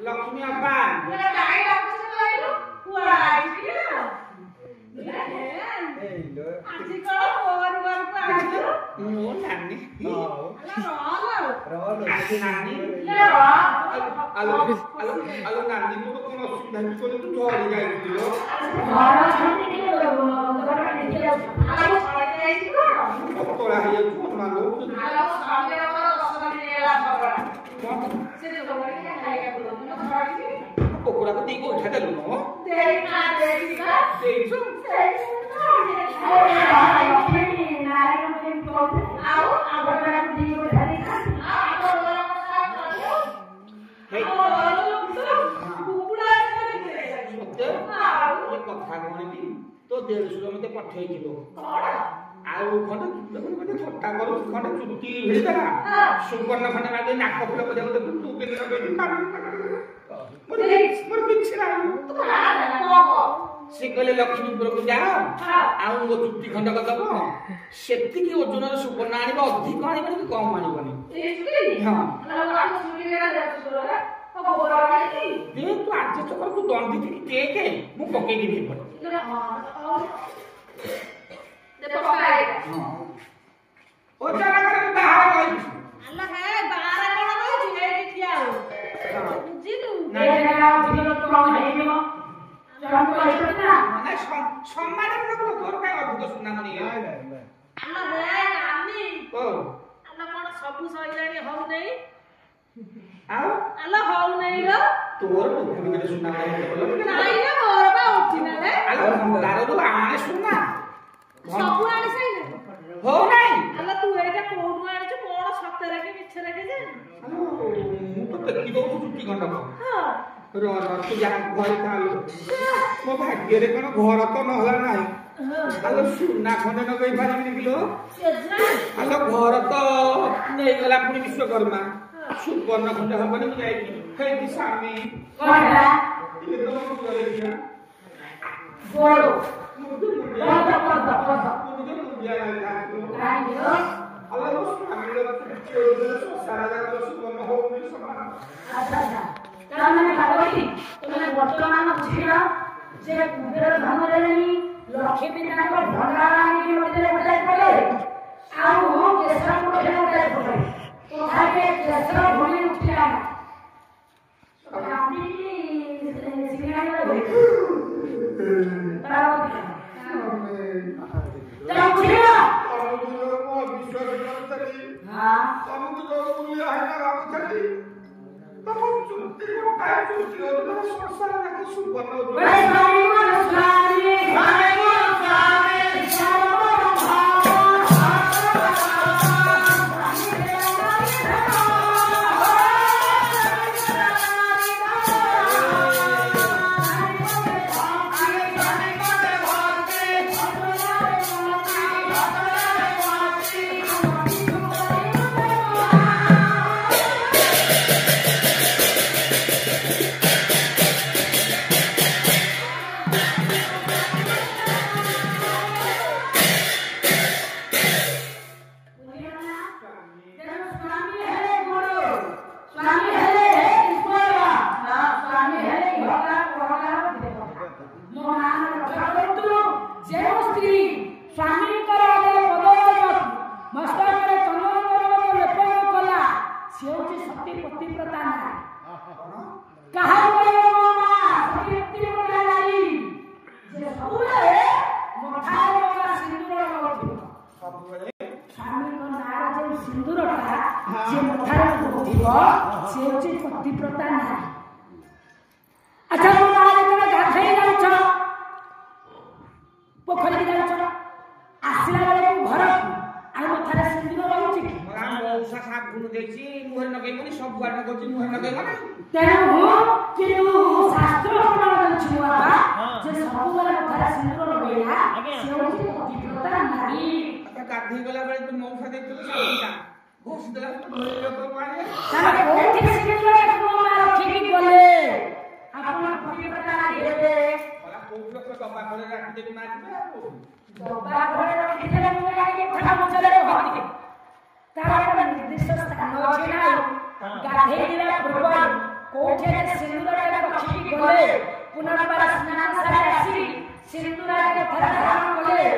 लक्ष्मी अप्पा मेरा गाय डॉक्टर से लाइलो कुआ आई आजी को और बार को आजी नो नानी नानी आलो नानी को कोन असुविधा को तो छोड़ी जाई दिलो घर छुट्टी के घर के आलो छोड़ दे को तोरा है को मानो आलो सामने वाला दस दिन लेला बड़ा से तो बड़ी के खाएगा बोलो मैं छोड़ दी ओकरा को दी को उठा देलु नो देखा देखा देखो तो देशुर मते पठै दिलो आउ खंड थट्टा करू खंड चुटी भिड़ला सुपर्ण खंड लागे नाक फुल बजा दे तू के मोर किछ ना से कहले लक्ष्मीपुर को जाओ आउ गो चुटी खंड करदबो सेति की ओजन सुपर्ण आनिबो अधिक आनिबो कि कम आनिबो हां दे तू आज चकर तू दंडी थी देखे मु पके दिबी पट दे पकाएगा ओ चला कर बाहर गई अल्लाह है बाहर कोन गई जे किया हो बुझिलु नहीं ना बुझिलु तो कम है जो हम कहते ना ना सम्मान को तोर का अधिक सुना नहीं अल्लाह है आमी ओ अल्लाह कोन सब सहिलानी हो नहीं आओ अल्लाह हो नहीं रो तोर टुकड़ी के सुना नहीं नहीं ना मोर बा उठिना रे आलो तारो तो आने सुना सब आनी सही हो नहीं अल्लाह तू एटा कोड आनी छ कोन सत्य रे के मिछ रे के जे मु तो देखि दो चुटी खंड को हां रो तू जा घर खालो मो भाग्य रे कोन घर तो नहला नाही आलो सुना खंड न गई पारिबिनी किलो आलो घर तो नहीं गला पुनी विश्वकर्मा सुपर्ण खंड हबनी जाई हे दिशामी कोडा ये तो मो करे दिया बोलो मुझे मुझे राइयो Allah Subhanahu wa ta'ala सारा जगह सुपर्ण हो नहीं समान अच्छा ताମାନେ ଭାଗବତୀ ତମେ ବର୍ତ୍ତମାନ ବୁଝିଲ ଯେ କୁବେର ଧନ ଦେଲେନି ଲକ୍ଷ୍ମୀ ତାଙ୍କ ଭଣ୍ଡାରାଣୀ ମଧ୍ୟରେ ବଜାଇ ପଡେ ଆଉ କେଶର ମଧ୍ୟରେ ବଜାଇ ପଡେ ତଥାପି କେଶର ଭୂମି ଉଠିଲା আপনি সিগনাল তারা বুঝিল हां हम तो दुनिया है ना बाबू छड़ी तो हम चुनती को काय चुनती हो तो संसार का सुपर्ण हो बड़े स्वामी स्वामी निर्दिष्ट स्थान ଗାଧେଇ ଯିବା ପୂର୍ବରୁ କୋଉଠି ସିନ୍ଦୁର ରଖିକି ଗଲେ ପୁନର୍ବାର ସ୍ନାନ ସାରି ଆସି ସିନ୍ଦୁର ଧାରଣ କଲେ